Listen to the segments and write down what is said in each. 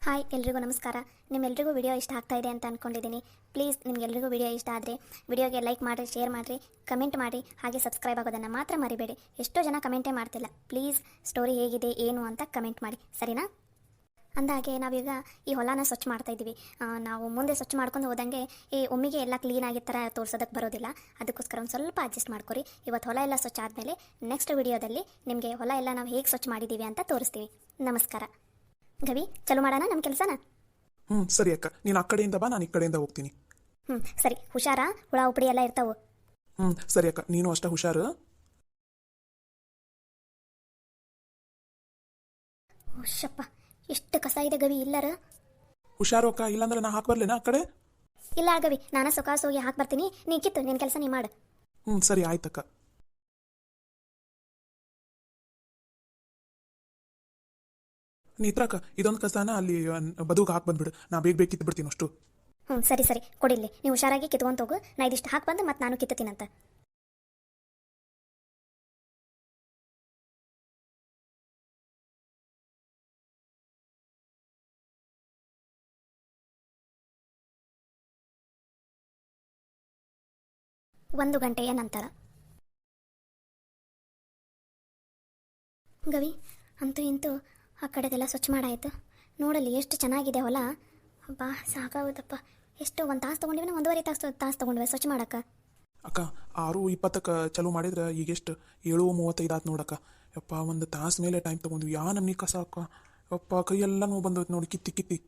Hi ಎಲ್ರಿಗೂ ನಮಸ್ಕಾರ. ನಿಮ್ಮೆಲ್ರಿಗೂ ವಿಡಿಯೋ ಇಷ್ಟ ಆಗ್ತಾ ಇದೆ ಅಂತ ಅಂದ್ಕೊಂಡಿದ್ದೀನಿ. ಪ್ಲೀಸ್ ನಿಮ್ಗೆಲ್ರಿಗೂ ವಿಡಿಯೋ ಇಷ್ಟ ಆದರೆ ವಿಡಿಯೋಗೆ ಲೈಕ್ ಮಾಡಿರಿ, ಶೇರ್ ಮಾಡಿರಿ, ಕಮೆಂಟ್ ಮಾಡಿ, ಹಾಗೆ ಸಬ್ಸ್ಕ್ರೈಬ್ ಆಗೋದನ್ನು ಮಾತ್ರ ಮರಿಬೇಡಿ. ಎಷ್ಟೋ ಜನ ಕಮೆಂಟೇ ಮಾಡ್ತಿಲ್ಲ. ಪ್ಲೀಸ್ ಸ್ಟೋರಿ ಹೇಗಿದೆ ಏನು ಅಂತ ಕಮೆಂಟ್ ಮಾಡಿ, ಸರಿನಾ? ಅಂದಾಗೆ ನಾವೀಗ ಈ ಹೊಲನ ಸ್ವಚ್ಛ ಮಾಡ್ತಾ ಇದ್ದೀವಿ. ನಾವು ಮುಂದೆ ಸ್ವಚ್ಛ ಮಾಡ್ಕೊಂಡು ಹೋದಂಗೆ ಈ ಒಮ್ಮಿಗೆ ಎಲ್ಲ ಕ್ಲೀನಾಗಿ ಥರ ತೋರ್ಸೋದಕ್ಕೆ ಬರೋದಿಲ್ಲ. ಅದಕ್ಕೋಸ್ಕರ ಒಂದು ಸ್ವಲ್ಪ ಅಡ್ಜಸ್ಟ್ ಮಾಡ್ಕೊರಿ. ಇವತ್ತು ಹೊಲ ಎಲ್ಲ ಸ್ವಚ್ಛ ಆದಮೇಲೆ ನೆಕ್ಸ್ಟ್ ವಿಡಿಯೋದಲ್ಲಿ ನಿಮಗೆ ಹೊಲ ಎಲ್ಲ ನಾವು ಹೇಗೆ ಸ್ವಚ್ಛ ಮಾಡಿದ್ದೀವಿ ಅಂತ ತೋರಿಸ್ತೀವಿ. ನಮಸ್ಕಾರ. ಗವಿ, ಚಲೋ ಮಾಡೋಣ ನಮ್ಮ ಕೆಲಸನ? ಸರಿ ಅಕ್ಕ, ನೀನು ಆ ಕಡೆಯಿಂದ ಬಾ, ನಾನು ಈ ಕಡೆಯಿಂದ ಹೋಗ್ತೀನಿ. ಸರಿ, ಹುಷಾರಾ? ಹುಳ ಉಪಡಿ ಎಲ್ಲ ಇರ್ತಾವು. ಸರಿ ಅಕ್ಕ, ನೀನು ಅಷ್ಟ ಹುಷಾರು. ಶಪ್ಪ, ಎಷ್ಟು ಕಸ ಇದೆ ಗವಿ ಇಲ್ಲರ. ಹುಷಾರು ಅಕ್ಕ, ಇಲ್ಲಾಂದ್ರೆ ನಾ ಹಾಕಿ ಬರ್ಲೇನಾ ಆ ಕಡೆ? ಇಲ್ಲ ಗವಿ, ನಾನು ಸೊಕಾಸು ಹೋಗಿ ಹಾಕಿ ಬರ್ತೀನಿ. ನೀ ಕಿತ್ತು ನಿನ್ನ ಕೆಲಸ ನೀ ಮಾಡು. ಸರಿ ಆಯ್ತಕ್ಕ. ನೀತ್ರಕ್ಕ, ಇದೊಂದು ಕಸಾನ ಅಲ್ಲಿ ಬದುಗೆ ಹಾಕಿ ಬಂದ್ಬಿಡು, ನಾ ಬೇಗ ಕಿತ್ತು ಬಿಡ್ತೀನಿ ಅಷ್ಟು. ಸರಿ ಸರಿ, ಕೊಡಿಲ್ಲಿ. ನೀವು ಹುಷಾರಾಗಿ ಕಿತ್ಕೊಂತ ಹೋಗು. ನಾ ಇದಿಷ್ಟು ಹಾಕಿ ಬಂದು ಮತ್ತೆ ನಾನು ಕಿತ್ತತೀನಂತ. ಒಂದು ಗಂಟೆಯ ನಂತರ ಗವಿ, ಅಂತೂ ಇಂತೂ ಆ ಕಡೆದೆಲ್ಲ ಸ್ವಚ್ಛ ಮಾಡಾಯಿತು. ನೋಡಲಿ ಎಷ್ಟು ಚೆನ್ನಾಗಿದೆ ಹೊಲ. ಅಬ್ಬಾ, ಸಾಕಾಗುತ್ತಪ್ಪ. ಎಷ್ಟು ಒಂದು ತಾಸು ತೊಗೊಂಡಿವಿ, ಒಂದೂವರೆ ತಾಸು ತೊಗೊಂಡ್ವಿ ಸ್ವಚ್ಛ ಮಾಡಕ್ಕೆ. ಅಕ್ಕ, 6:20ಕ್ಕೆ ಚಲೋ ಮಾಡಿದ್ರೆ ಈಗೆಷ್ಟು 7:35 ಆಯ್ತು ನೋಡಕ್ಕ. ಯಪ್ಪ, ಒಂದು ತಾಸು ಮೇಲೆ ಟೈಮ್ ತೊಗೊಂಡ್ವಿ. ಯಾ ನಮ್ನಿ ಕಸ ಅಕ್ಕ. ಯಪ್ಪ, ಕೈಯೆಲ್ಲ ನೋವು ಬಂದೋಯ್ತು ನೋಡಿ, ಕಿತ್ತಿ ಕಿತ್ತಿ.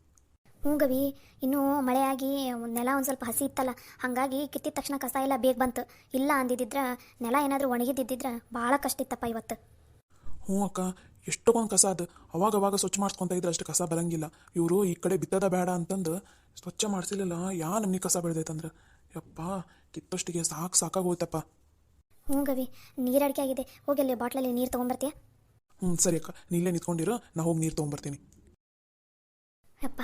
ಹ್ಞೂ ಗವಿ, ಇನ್ನೂ ಮಳೆಯಾಗಿ ನೆಲ ಒಂದು ಸ್ವಲ್ಪ ಹಸಿ ಇತ್ತಲ್ಲ, ಹಾಗಾಗಿ ಕಿತ್ತಿದ ತಕ್ಷಣ ಕಸ ಎಲ್ಲ ಬೇಗ ಬಂತು. ಇಲ್ಲ ಅಂದಿದ್ದಿದ್ರೆ ನೆಲ ಏನಾದರೂ ಒಣಗಿದ್ದಿದ್ರೆ ಭಾಳ ಕಷ್ಟ ಇತ್ತಪ್ಪ ಇವತ್ತು. ಅಕ್ಕ, ಎಷ್ಟೊಂದು ಕಸ ಅದು. ಅವಾಗ ಸ್ವಚ್ಛ ಮಾಡಿಸ್ಕೊತ ಇದ್ರೆ ಅಷ್ಟು ಕಸ ಬರಂಗಿಲ್ಲ. ಇವರು ಈ ಕಡೆ ಬಿತ್ತದ ಬೇಡ ಅಂತಂದು ಸ್ವಚ್ಛ ಮಾಡಿಸಿಲ್ಲ. ಯಾ ನಮ್ನಿ ಕಸ ಬೆಳೆದೈತಂದ್ರೆ ಯಪ್ಪ, ಕಿತ್ತಷ್ಟಿಗೆ ಸಾಕಾಗಿ ಹೋಯ್ತಪ್ಪ. ಹ್ಞೂ ಗವಿ, ನೀರು ಅಡಿಕೆ ಆಗಿದೆ. ಹೋಗಿ ಅಲ್ಲಿ ಬಾಟ್ಲಲ್ಲಿ ನೀರು ತೊಗೊಂಬರ್ತೀಯ? ಸರಿ ಅಕ್ಕ, ನೀಲ್ಲೇ ನಿಂತ್ಕೊಂಡಿರೋ, ನಾ ಹೋಗಿ ನೀರು ತೊಗೊಂಬರ್ತೀನಿ. ಯಪ್ಪ,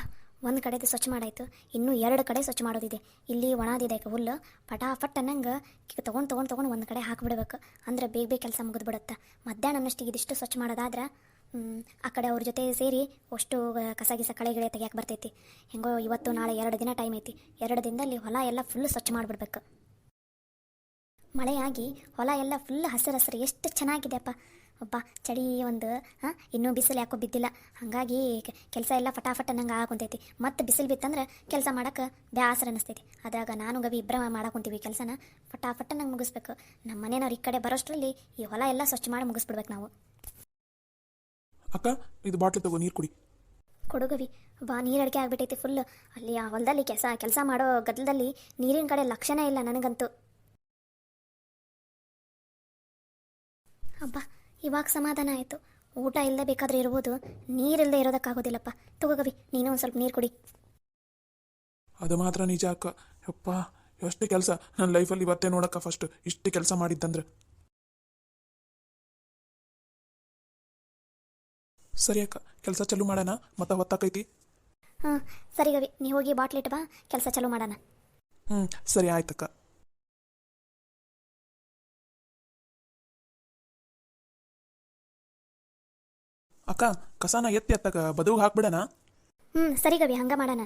ಒಂದು ಕಡೆದು ಸ್ವಚ್ಛ ಮಾಡಾಯಿತು. ಇನ್ನೂ 2 ಕಡೆ ಸ್ವಚ್ಛ ಮಾಡೋದಿದೆ. ಇಲ್ಲಿ ಒಣದಿದೆ ಹುಲ್ಲು. ಪಟಾಫಟ್ ಅನ್ನಂಗೆ ತೊಗೊಂಡು ಒಂದು ಕಡೆ ಹಾಕಿಬಿಡ್ಬೇಕು. ಅಂದ್ರೆ ಬೇಗ ಕೆಲಸ ಮುಗಿದ್ಬಿಡುತ್ತೆ. ಮಧ್ಯಾಹ್ನ ಅನ್ನಷ್ಟಿಗೆ ಇದಿಷ್ಟು ಸ್ವಚ್ಛ ಮಾಡೋದಾದ್ರೆ ಆ ಕಡೆ ಅವ್ರ ಜೊತೆ ಸೇರಿ ಅಷ್ಟು ಕಸ ಕಳೆಗಳೇ ತೆಗಿಯಕ್ಕೆ ಬರ್ತೈತಿ. ಹೆಂಗೋ ಇವತ್ತು ನಾಳೆ 2 ದಿನ ಟೈಮ್ ಐತಿ. 2 ದಿನದಲ್ಲಿ ಹೊಲ ಎಲ್ಲ ಫುಲ್ ಸ್ವಚ್ಛ ಮಾಡಿಬಿಡ್ಬೇಕು. ಮಳೆಯಾಗಿ ಹೊಲ ಎಲ್ಲ ಫುಲ್ ಹಸಿರು ಎಷ್ಟು ಚೆನ್ನಾಗಿದೆಯಪ್ಪ. ಒಬ್ಬ ಚಳಿ ಒಂದು ಇನ್ನೂ ಬಿಸಿಲು ಯಾಕೋ ಬಿದ್ದಿಲ್ಲ. ಹಾಗಾಗಿ ಕೆಲಸ ಎಲ್ಲ ಫಟಾಫಟ್ ಅನ್ನಂಗೆ ಆಗುಂತೈತಿ. ಮತ್ತು ಬಿಸಿಲು ಬಿತ್ತಂದ್ರೆ ಕೆಲಸ ಮಾಡೋಕೆ ಬೇಸರ ಅನ್ನಿಸ್ತೈತಿ. ಅದ್ರಾಗ ನಾನು ಗವಿ ಇಬ್ಬರ ಮಾಡಾಕೊಂತೀವಿ ಕೆಲಸನ. ಫಟಾಫಟ್ ಅನ್ನಂಗೆ ಮುಗಿಸ್ಬೇಕು. ನಮ್ಮ ಮನೆಯವ್ರು ಈ ಕಡೆ ಬರೋಷ್ಟರಲ್ಲಿ ಈ ಹೊಲ ಎಲ್ಲ ಸ್ವಚ್ಛ ಮಾಡಿ ಮುಗಿಸ್ಬಿಡ್ಬೇಕು ನಾವು. ಅಕ್ಕ, ಇದು ಬಾಟ್ಲಿ ತಗೋ, ನೀರು ಕುಡಿ. ಕೊಡುಗವಿ, ಬಾ, ನೀರು ಅಡಿಕೆ ಆಗ್ಬಿಟ್ಟೈತಿ ಫುಲ್. ಅಲ್ಲಿ ಆ ಹೊಲದಲ್ಲಿ ಕೆಲಸ ಮಾಡೋ ಗದ್ದಲದಲ್ಲಿ ನೀರಿನ ಕಡೆ ಲಕ್ಷಣ ಇಲ್ಲ ನನಗಂತೂ. ಅಬ್ಬಾ, ಇವಾಗ ಸಮಾಧಾನ ಆಯಿತು. ಊಟ ಇಲ್ಲದೆ ಬೇಕಾದ್ರೆ ಇರ್ಬೋದು, ನೀರಿಲ್ಲದೆ ಇರೋದಕ್ಕಾಗೋದಿಲ್ಲಪ್ಪ. ತಗೋಗವಿ, ನೀನು ಒಂದು ಸ್ವಲ್ಪ ನೀರು ಕುಡಿ. ಅದು ಮಾತ್ರ ನಿಜ ಅಕ್ಕ. ಯಪ್ಪ, ಎಷ್ಟು ಕೆಲಸ ನನ್ನ ಲೈಫಲ್ಲಿ ಇವತ್ತೇ ನೋಡಕ್ಕ ಫಸ್ಟ್ ಇಷ್ಟು ಕೆಲಸ ಮಾಡಿದ್ದಂದ್ರೆ. ಸರಿ ಅಕ್ಕ, ಕೆಲಸ ಚಾಲೂ ಮಾಡೋಣ, ಮತ್ತೆ ಹೊತ್ತಾಕೈತಿ. ಸರಿ ಗವಿ, ನೀ ಹೋಗಿ ಬಾಟ್ಲಿಟ್ಟು ಬಾ, ಕೆಲಸ ಚಾಲೂ ಮಾಡೋಣ. ಸರಿ ಆಯ್ತಕ್ಕ. ಅಕ್ಕ, ಕಸಾನ ಎತ್ತಿ ಅತ್ತಕ ಬದುವು ಹಾಕ್ಬಿಡಣ. ಸರಿ ಗವಿ, ಹಂಗ ಮಾಡೋಣ.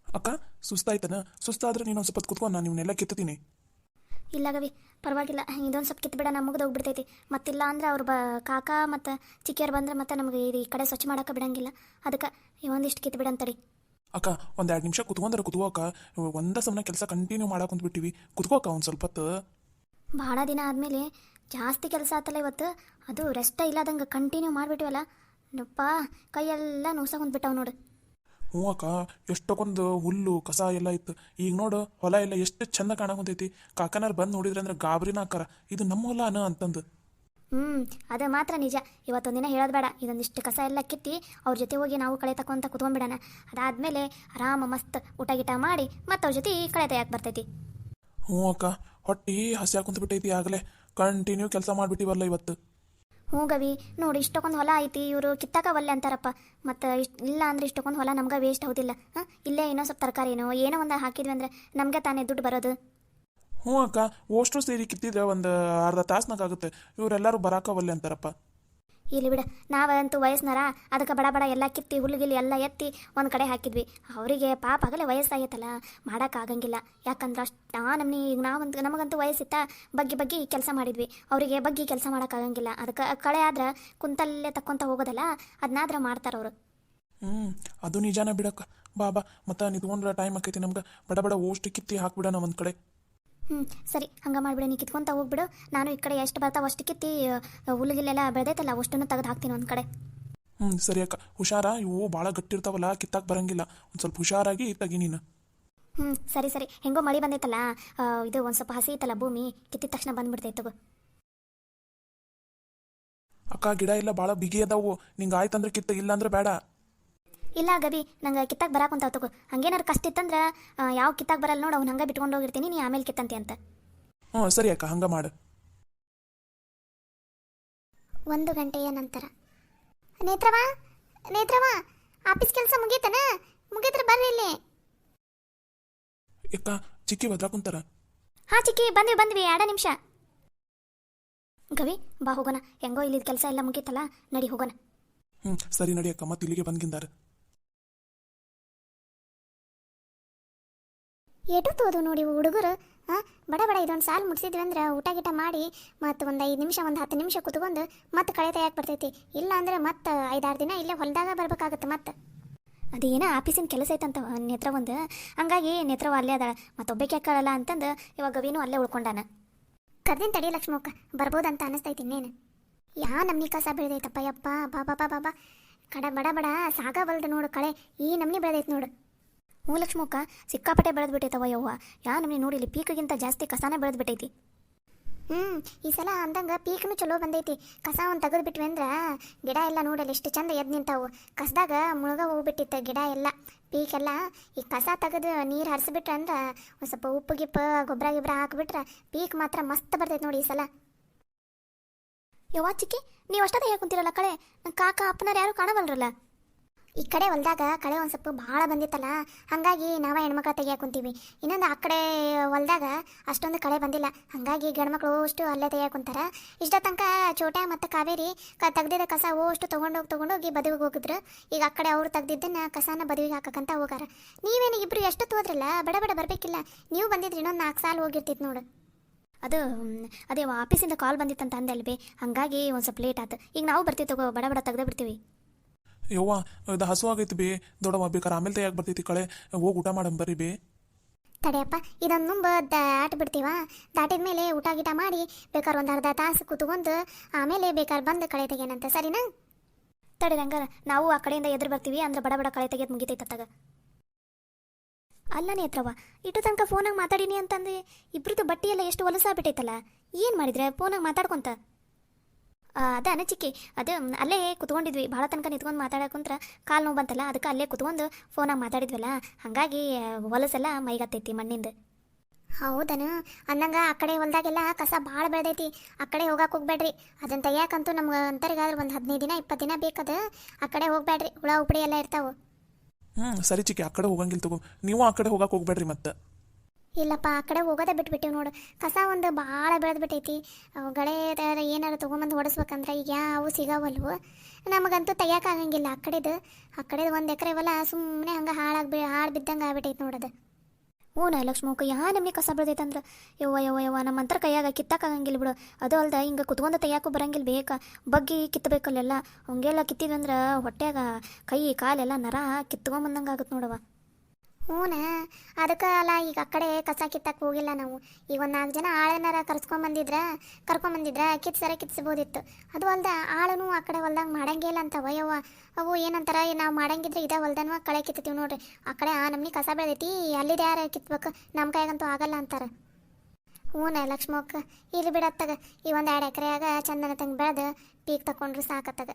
ಅಕ್ಕ, ಸುಸ್ತಾಯ್ತನ? ಸುಸ್ತಾದ್ರೆ ನೀನೊಂದು ಸ್ವಲ್ಪ ಕುತ್ಕೊಂಡು ನಾನು ಇವನ್ನೆಲ್ಲ ಕಿತ್ತೀನಿ. ಇಲ್ಲ ಗವಿ, ಪರವಾಗಿಲ್ಲ. ಇದೊಂದು ಸ್ವಲ್ಪ ಕಿತ್ತು ಬಿಡ, ನಮಗೆ ಹೋಗ್ಬಿಡ್ತೈತಿ. ಮತ್ತಿಲ್ಲ ಅಂದ್ರೆ ಅವ್ರು ಕಾಕ ಮತ್ತು ಚಿಕ್ಕಿಯರು ಬಂದ್ರೆ ಮತ್ತೆ ನಮಗೆ ಈ ಕಡೆ ಸ್ವಚ್ಛ ಮಾಡೋಕೆ ಬಿಡಂಗಿಲ್ಲ. ಅದಕ್ಕೆ ಒಂದಿಷ್ಟು ಕಿತ್ತು ಬಿಡಂತಡಿ. ಅಕ್ಕ, ಒಂದು 2 ನಿಮಿಷ ಕುತ್ಕೊಂಡ್ರೆ ಕುತ್ಕೋಕ. ಒಂದೇ ಸಮಯ ಕೆಲಸ ಕಂಟಿನ್ಯೂ ಮಾಡಕ್ಕೆ ಕುಂತ್ಬಿಟ್ಟಿವಿ. ಕುತ್ಕೋಕ ಒಂದು ಸ್ವಲ್ಪ ಹೊತ್ತು. ಭಾಳ ದಿನ ಆದಮೇಲೆ ಜಾಸ್ತಿ ಕೆಲಸ ಆತಲ್ಲ ಇವತ್ತು. ಅದು ರೆಸ್ಟ ಇಲ್ಲದಂಗೆ ಕಂಟಿನ್ಯೂ ಮಾಡಿಬಿಟ್ಟಿವಲ್ಲ ನಪ್ಪ, ಕೈಯೆಲ್ಲ ನೋಸಾಕೊಂಡ್ಬಿಟ್ಟವು ನೋಡು. ಅಕ್ಕ, ಎಷ್ಟೊಂದು ಹುಲ್ಲು ಕಸ ಎಲ್ಲ ಇತ್ತು. ಈಗ ನೋಡು, ಹೊಲ ಎಲ್ಲ ಎಷ್ಟು ಚಂದ ಕಾಣಕೊಂತೈತಿ. ಕಾಕನಾರು ಬಂದು ನೋಡಿದ್ರೆ ಅಂದ್ರೆ ಗಾಬರಿನ ಅಕ್ಕಾರ, ಇದು ನಮ್ಮ ಹೊಲ ಅನ ಅಂತಂದು. ಅದು ಮಾತ್ರ ನಿಜ. ಇವತ್ತೊಂದಿನ ಹೇಳೋದು ಬೇಡ. ಇದೊಂದಿಷ್ಟು ಕಸ ಎಲ್ಲ ಕಿತ್ತಿ ಅವ್ರ ಜೊತೆ ಹೋಗಿ ನಾವು ಕಳೆ ತಕೊಂತ ಕುತ್ಕೊಂಡ್ಬಿಡೋಣ. ಅದಾದಮೇಲೆ ಆರಾಮ ಮಸ್ತ್ ಊಟ ಗೀಟ ಮಾಡಿ ಮತ್ತೆ ಅವ್ರ ಜೊತೆ ಕಳೆ ತೆಗಿಯಕ್ಕೆ ಬರ್ತೈತಿ. ಅಕ್ಕ, ಹೊಟ್ಟಿ ಹಸಿ ಹಾಕೊಂತ ಬಿಟ್ಟೈತಿ ಆಗಲೇ. ಕಂಟಿನ್ಯೂ ಕೆಲಸ ಮಾಡಿಬಿಟ್ಟಿವಲ್ಲ ಇವತ್ತು. ಹ್ಞೂ ಗವಿ ನೋಡಿ, ಇಷ್ಟಕ್ಕೊಂದು ಹೊಲ ಐತಿ, ಇವರು ಕಿತ್ತಾಕ ಒಲ್ಲೆ ಅಂತಾರಪ್ಪ. ಮತ್ತು ಇಲ್ಲ ಅಂದ್ರೆ ಇಷ್ಟಕ್ಕೊಂದು ಹೊಲ ನಮ್ಗೆ ವೇಸ್ಟ್ ಹೌದಿಲ್ಲ. ಇಲ್ಲೇ ಏನೋ ಸ್ವಲ್ಪ ತರಕಾರಿನೋ ಏನೋ ಒಂದು ಹಾಕಿದ್ವಿ ಅಂದರೆ ನಮಗೆ ತಾನೇ ದುಡ್ಡು ಬರೋದು. ಹ್ಞೂ ಅಕ್ಕ, ಅಷ್ಟು ಸೇರಿ ಕಿತ್ತಿದ್ರೆ ಒಂದು ಅರ್ಧ ತಾಸ್ನಾಗಾಗುತ್ತೆ. ಇವರೆಲ್ಲರೂ ಬರಾಕವಲ್ಲೆ ಅಂತಾರಪ್ಪ. ಇಲ್ಲಿ ಬಿಡ, ನಾವಂತೂ ವಯಸ್ಸಿನಾರ ಅದಕ್ಕೆ ಬಡ ಬಡ ಎಲ್ಲ ಕಿತ್ತಿ ಹುಲ್ಲುಗಿಲ್ಲಿ ಎಲ್ಲ ಎತ್ತಿ ಒಂದು ಕಡೆ ಹಾಕಿದ್ವಿ. ಅವರಿಗೆ ಪಾಪ ಆಗಲೇ ವಯಸ್ಸಾಗೈತಲ್ಲ, ಮಾಡೋಕ್ಕಾಗಂಗಿಲ್ಲ. ಯಾಕಂದ್ರೆ ಅಷ್ಟು ನಮ್ಮನಿ ಈಗ ನಾವಂತೂ ನಮಗಂತೂ ವಯಸ್ಸಿತ್ತ ಬಗ್ಗಿ ಕೆಲಸ ಮಾಡಿದ್ವಿ. ಅವರಿಗೆ ಬಗ್ಗಿ ಕೆಲಸ ಮಾಡೋಕ್ಕಾಗಂಗಿಲ್ಲ. ಅದಕ್ಕೆ ಕಳೆ ಆದ್ರೆ ಕುಂತಲ್ಲೇ ತಕ್ಕೊಂತ ಹೋಗೋದಲ್ಲ, ಅದನ್ನಾದ್ರೆ ಮಾಡ್ತಾರವರು. ಅದು ನಿಜಾನ ಬಿಡಕ್ಕ. ಬಾ ಮತ್ತು ನಿಂತ್ಕೊಂಡ್ರೆ ಟೈಮ್ ಆಕೈತಿ ನಮ್ಗೆ. ಬಡ ಬಡ ಓಷ್ಟು ಕಿತ್ತಿ ಹಾಕ್ಬಿಡೋಣ ಒಂದು ಕಡೆ. ಸರಿ, ಹಂಗೆ ಮಾಡಿಬಿಡು. ನೀ ಕಿತ್ಕೊಂತ ಹೋಗ್ಬಿಡು. ನಾನು ಈ ಕಡೆ ಎಷ್ಟು ಬರ್ತಾವೆ ಅಷ್ಟು ಕಿತ್ತಿ ಹುಲ್ಲುಗಿಲ್ಲೆಲ್ಲ ಬೆಳೆದೈತಲ್ಲ ಅಷ್ಟನ್ನು ತೆಗೆದು ಹಾಕ್ತೀನಿ ಒಂದು ಕಡೆ. ಸರಿ ಅಕ್ಕ, ಹುಷಾರ. ಇವು ಭಾಳ ಗಟ್ಟಿರ್ತಾವಲ್ಲ, ಕಿತ್ತಾಕ್ ಬರಂಗಿಲ್ಲ. ಒಂದು ಸ್ವಲ್ಪ ಹುಷಾರಾಗಿ ತೆಗಿ ನೀನು. ಸರಿ ಹೆಂಗೋ ಮಳೆ ಬಂದೈತಲ್ಲ, ಇದು ಒಂದು ಸ್ವಲ್ಪ ಹಸಿ ಐತಲ್ಲ ಭೂಮಿ, ಕಿತ್ತಿದ ತಕ್ಷಣ ಬಂದ್ಬಿಡ್ತೈತೆ ತಗೋ. ಅಕ್ಕ, ಗಿಡ ಎಲ್ಲ ಭಾಳ ಬಿಗಿ ಅದಾವು. ನಿಂಗೆ ಆಯ್ತಂದ್ರೆ ಕಿತ್ತ, ಇಲ್ಲ ಅಂದ್ರೆ ಬೇಡ. ಇಲ್ಲ ಗವಿ, ನಂಗೆ ಕಿತ್ತಾಕ್ ಬರಾಕಂತಾವ ತಗೋ. ಹಂಗೇನಾರು ಕಷ್ಟ ಇತ್ತಂದ್ರೆ ಯಾವ ಕಿತ್ತಾಕ್ ಬರಲ್ಲ ನೋಡು, ಅವ್ನು ಹಂಗೆ ಬಿಟ್ಕೊಂಡು ಹೋಗಿರ್ತೀನಿ, ನೀ ಆಮೇಲೆ ಕಿತ್ತಂತಿ ಅಂತ. ಸರಿ ಅಕ್ಕ, ಹಂಗೆ ಮಾಡು. 1 ಗಂಟೆಯ ನಂತರ. ನೇತ್ರವಾ ಆಫೀಸ್ ಕೆಲಸ ಮುಗೀತನ? ಮುಗಿದ್ರೆ ಬರ್ರಿ ಇಲ್ಲಿ. ಅಕ್ಕ, ಚಿಕ್ಕಿ ಬದ್ರಾ ಕುಂತಾರ. ಹಾಂ ಚಿಕ್ಕಿ, ಬಂದ್ವಿ 2 ನಿಮಿಷ. ಗವಿ ಬಾ ಹೋಗೋಣ. ಹೆಂಗೋ ಇಲ್ಲಿ ಕೆಲಸ ಎಲ್ಲ ಮುಗೀತಲ್ಲ, ನಡಿ ಹೋಗೋಣ. ಸರಿ ನಡಿ ಅಕ್ಕ, ಮತ್ತೆ ಇಲ್ಲಿಗೆ ಬಂದ್ಗಿಂದಾರ. ಎಟೋದು ನೋಡಿ ಹುಡುಗರು. ಬಡ ಇದೊಂದು ಸಾಲು ಮುಗಿಸಿದ್ವಿ ಅಂದ್ರೆ ಊಟ ಗೀಟ ಮಾಡಿ ಮತ್ತು ಒಂದು 5 ನಿಮಿಷ ಒಂದು 10 ನಿಮಿಷ ಕುತ್ಕೊಂಡು ಮತ್ತೆ ಕಳೆ ತೆಗಿಯಕ್ಕೆ ಬರ್ತೈತಿ. ಇಲ್ಲ ಅಂದರೆ ಮತ್ತೆ 5-6 ದಿನ ಇಲ್ಲೇ ಹೊಲದಾಗ ಬರ್ಬೇಕಾಗತ್ತೆ. ಮತ್ತೆ ಅದೇನೋ ಆಫೀಸಿನ ಕೆಲಸ ಐತಂತ ನೇತ್ರ ಒಂದು, ಹಂಗಾಗಿ ನೇತ್ರವ ಅಲ್ಲೇ ಅದಾಳ. ಮತ್ತೊಬ್ಬಕ್ಕೆ ಹಾಕಲ್ಲ ಅಂತಂದು ಇವಾಗ ಗವಿನೂ ಅಲ್ಲೇ ಉಳ್ಕೊಂಡಾನ. ಕರ್ದಿನ ತಡಿ ಲಕ್ಷ್ಮಕ್ಕ, ಬರ್ಬೋದಂತ ಅನಿಸ್ತೈತಿ. ಇನ್ನೇನು ನಮ್ನಿ ಕಸ ಬೆಳೆದೈತಪ್ಪ ಯಪ್ಪ. ಬಾಬಾ ಬಡ ಸಾಗವಲ್ದು ನೋಡು ಕಳೆ. ಈ ನಮ್ನಿ ಬೆಳೆದೈತೆ ನೋಡು. ಹ್ಞೂ ಲಕ್ಷ್ಮಕ್ಕ, ಸಿಕ್ಕಾಪಟ್ಟೆ ಬೆಳೆದ್ಬಿಟ್ಟೈತವ ಯವ್ವ. ನಮ್ನಿ ನೋಡಿ, ಇಲ್ಲಿ ಪೀಕ್ಗಿಂತ ಜಾಸ್ತಿ ಕಸಾನೇ ಬೆಳೆದ್ಬಿಟ್ಟೈತಿ. ಈ ಸಲ ಅಂದಂಗೆ ಪೀಕ್ನು ಚಲೋ ಬಂದೈತಿ. ಕಸ ಒಂದು ತೆಗೆದು ಬಿಟ್ವಿ ಅಂದ್ರೆ ಗಿಡ ಎಲ್ಲ ನೋಡಲ್ಲ ಎಷ್ಟು ಚಂದ ಎದ್ದು ನಿಂತಾವು. ಕಸದಾಗ ಮುಳುಗ ಹೋಗ್ಬಿಟ್ಟಿತ್ತು ಗಿಡ ಎಲ್ಲ, ಪೀಕೆಲ್ಲ. ಈ ಕಸ ತೆಗೆದು ನೀರು ಹರಿಸ್ಬಿಟ್ರೆ ಅಂದ್ರೆ ಒಂದು ಸ್ವಲ್ಪ ಉಪ್ಪು ಗಿಪ್ಪು ಗೊಬ್ಬರ ಹಾಕಿಬಿಟ್ರೆ ಪೀಕ್ ಮಾತ್ರ ಮಸ್ತ್ ಬರ್ತೈತೆ ನೋಡಿ ಈ ಸಲ. ಯವ್ವ ಚಿಕ್ಕಿ, ನೀವು ಅಷ್ಟೇ ಹೇಳ್ಕೊಂತೀರಲ್ಲ ಕಳೆ. ಕಾಕ ಅಪ್ಪನಾರು ಯಾರು ಕಾಣವಲ್ರಲ್ಲ. ಈ ಕಡೆ ಹೊಲ್ದಾಗ ಕಳೆ ಒಂದು ಸ್ವಲ್ಪ ಭಾಳ ಬಂದಿತ್ತಲ್ಲ, ಹಾಗಾಗಿ ನಾವೇ ಹೆಣ್ಮಕ್ಳು ತೆಗಿಯಾಕೆ ಕುಂತೀವಿ. ಇನ್ನೊಂದು ಆ ಕಡೆ ಹೊಲ್ದಾಗ ಅಷ್ಟೊಂದು ಕಳೆ ಬಂದಿಲ್ಲ, ಹಾಗಾಗಿ ಗಂಡ್ಮಕ್ಳು ಅಷ್ಟು ಅಲ್ಲೇ ತೆಗಿಯಾಕೆ ಕುಂತಾರ. ಇಷ್ಟ ತನಕ ಚೋಟ ಮತ್ತು ಕಾವೇರಿ ತೆಗ್ದಿದ್ದ ಕಸ ಅಷ್ಟು ತೊಗೊಂಡೋಗಿ ಬದುವಿಗೆ ಹೋಗಿದ್ರು. ಈಗ ಆ ಕಡೆ ಅವ್ರು ತೆಗ್ದಿದ್ದನ್ನು ಕಸನ ಬದುವಿಗೆ ಹಾಕಕ್ಕಂತ ಹೋಗಾರ. ನೀವೇನು ಇಬ್ಬರು ಎಷ್ಟು ಹೋದ್ರಲ್ಲ, ಬಡ ಬರಬೇಕಿಲ್ಲ. ನೀವು ಬಂದಿದ್ರಿ ಇನ್ನೊಂದು 4 ಸಾಲು ಹೋಗಿರ್ತಿತ್ತು ನೋಡು. ಅದೇ ಆಫೀಸಿಂದ ಕಾಲ್ ಬಂದಿತ್ತಂತ ಅಂದೆ ಅಲ್ವೇ, ಹಾಗಾಗಿ ಒಂದು ಸ್ವಲ್ಪ ಲೇಟ್ ಆಯ್ತು. ಈಗ ನಾವು ಬರ್ತೀವಿ ತಗೋ, ಬಡ ತೆಗ್ದೇ ಬಿಡ್ತೀವಿ. ಯವ್ವ, ಇದು ಹಸು ಆಗೈತಿ ಬೇ. ದೊಡ್ಡವ ಬೇಕಾರೆ ಆಮೇಲೆ ತೆಗಿಯಾಕೆ ಬರ್ತೈತಿ ಕಳೆ. ಹೋಗಿ ಊಟ ಮಾಡಮ್ ಬರ್ರಿ ಬೇ. ತಡೆಯಪ್ಪ, ಇದೊಂದು ನುಂಬ ದಾಟಿ ಬಿಡ್ತೀವ. ದಾಟಿದ ಮೇಲೆ ಊಟ ಗೀಟ ಮಾಡಿ ಬೇಕಾದ್ರೆ ಒಂದು ಅರ್ಧ ತಾಸು ಕೂತ್ಕೊಂಡು ಆಮೇಲೆ ಬೇಕಾದ್ರೆ ಬಂದು ಕಳೆ ತೆಗಿಯೋಣಂತೆ, ಸರಿನಾ? ತಡಿ ಹಂಗಾರ ನಾವು ಆ ಕಡೆಯಿಂದ ಎದುರು ಬರ್ತೀವಿ, ಅಂದ್ರೆ ಬಡ ಕಳೆ ತೆಗಿಯೋದು ಮುಗಿತೈತತ್ತಾಗ. ಅಲ್ಲ ನೇತ್ರವ, ಇಟ್ಟು ತನಕ ಫೋನಾಗ ಮಾತಾಡೀನಿ ಅಂತಂದು ಇಬ್ರದ್ದು ಬಟ್ಟೆ ಎಲ್ಲ ಎಷ್ಟು ಹೊಲಸಾಗ್ಬಿಟ್ಟೈತಲ್ಲ. ಏನು ಮಾಡಿದ್ರೆ ಫೋನಾಗ ಮಾತಾಡ್ಕೊಂತ? ಅದ ಚಿಕ್ಕಿ, ಅದು ಅಲ್ಲೇ ಕುತ್ಕೊಂಡಿದ್ವಿ. ಭಾಳ ತನಕ ನಿಂತ್ಕೊಂಡು ಮಾತಾಡಕೊಂತ್ರ ಕಾಲು ನೋವು ಬಂತಲ್ಲ, ಅದಕ್ಕೆ ಅಲ್ಲೇ ಕುತ್ಕೊಂಡು ಫೋನಾಗ ಮಾತಾಡಿದ್ವಲ್ಲ, ಹಾಗಾಗಿ ಹೊಲಸೆಲ್ಲ ಮೈಗತ್ತೈತಿ ಮಣ್ಣಿಂದ. ಹೌದನು? ಅಂದಂಗೆ ಆ ಕಡೆ ಹೊಲ್ದಾಗೆಲ್ಲ ಕಸ ಭಾಳ ಬೆಳೆದೈತಿ. ಆ ಕಡೆ ಹೋಗಕ್ಕೆ ಹೋಗ್ಬೇಡ್ರಿ. ಅದನ್ನು ತೆಗಿಯಾಕಂತೂ ನಮ್ಗೆ ಅಂತರಿಗಾದ್ರೆ ಒಂದು 15 ದಿನ 20 ದಿನ ಬೇಕದು. ಆ ಕಡೆ ಹೋಗ್ಬೇಡ್ರಿ, ಹುಳ ಉಪಡಿ ಎಲ್ಲ ಇರ್ತಾವೆ. ಸರಿ ಚಿಕ್ಕಿ, ಆ ಕಡೆ ಹೋಗಂಗಿಲ್ಲ ತಗೋ. ನೀವು ಆ ಕಡೆ ಹೋಗಕ್ಕೆ ಹೋಗ್ಬೇಡ್ರಿ ಮತ್ತೆ. ಇಲ್ಲಪ್ಪ, ಆ ಕಡೆ ಹೋಗೋದೇ ಬಿಟ್ಬಿಟ್ಟಿವಿ ನೋಡು. ಕಸ ಒಂದು ಭಾಳ ಬೆಳೆದ್ಬಿಟ್ಟೈತಿ. ಗಳೆ ಏನಾರು ತೊಗೊಂಬಂದು ಹೊಡಿಸ್ಬೇಕಂದ್ರೆ ಈಗ ಯಾವ ಸಿಗಾವಲ್ವು. ನಮಗಂತೂ ತೆಗಿಯೋಕ್ಕಾಗಂಗಿಲ್ಲ ಆ ಕಡೆದು 1 ಎಕರೆ ಹೊಲ ಸುಮ್ಮನೆ ಹಂಗೆ ಹಾಳು ಬಿದ್ದಂಗೆ ಆಗ್ಬಿಟ್ಟೈತಿ ನೋಡೋದು. ಹ್ಞೂ ಲಕ್ಷ್ಮಕ್ಕ, ನಮಗೆ ಕಸ ಬೆಳೆದೈತಂದ್ರೆ ಯವ್ವ ನಮ್ಮಂತರ ಕೈಯಾಗ ಕಿತ್ತಕ್ಕಾಗಂಗಿಲ್ಲ ಬಿಡು. ಅದು ಅಲ್ದ ಹಿಂಗೆ ಕುತ್ಕೊಂಡು ತೆಗಿಯಾಕೂ ಬರಂಗಿಲ್ಲ, ಬಗ್ಗಿ ಕಿತ್ತಬೇಕಲ್ಲೆಲ್ಲ. ಹಂಗೆಲ್ಲ ಕಿತ್ತಿದಂದ್ರೆ ಹೊಟ್ಯಾಗ ಕೈ ಕಾಲೆಲ್ಲ ನರ ಕಿತ್ಕೊಂಬಂದಂಗೆ ಆಗುತ್ತೆ ನೋಡವ. ಹ್ಞೂ, ಅದಕ್ಕೆ ಅಲ್ಲ ಈಗ ಆ ಕಡೆ ಕಸ ಕಿತ್ತಕ್ಕೆ ಹೋಗಿಲ್ಲ ನಾವು. ಈಗ ಒಂದು 4 ಜನ ಆಳನಾರ ಕರ್ಕೊಂಬಂದಿದ್ರೆ ಕಿತ್ಸ್ಬೋದಿತ್ತು. ಅದು ಅಲ್ದ ಆಳನು ಆ ಕಡೆ ಹೊಲ್ದಂಗೆ ಮಾಡಂಗೇ ಇಲ್ಲ ಅಂತ ವಯವ್ವ. ಅವು ಏನಂತಾರ, ನಾವು ಮಾಡಂಗಿದ್ರೆ ಇದೇ ಹೊಲ್ದನ್ವ ಕಳೆ ಕಿತ್ತೀವಿ ನೋಡ್ರಿ. ಆ ಕಡೆ ನಮ್ನಿ ಕಸ ಬೆಳೆದೈತಿ, ಅಲ್ಲಿದೆ ಯಾರು ಕಿತ್ಬೇಕು, ನಮ್ಮ ಕೈಗಂತೂ ಆಗಲ್ಲ ಅಂತಾರೆ. ಹ್ಞೂ ಲಕ್ಷ್ಮಕ್ಕ, ಇಲ್ಲಿ ಬಿಡತ್ತಾಗ ಈ ಒಂದು 2 ಎಕರೆಯಾಗ ಚಂದನ ತಂಗೆ ಬೆಳೆದು ಪೀಕ್ ತಗೊಂಡ್ರು ಸಾಕತ್ತಾಗ.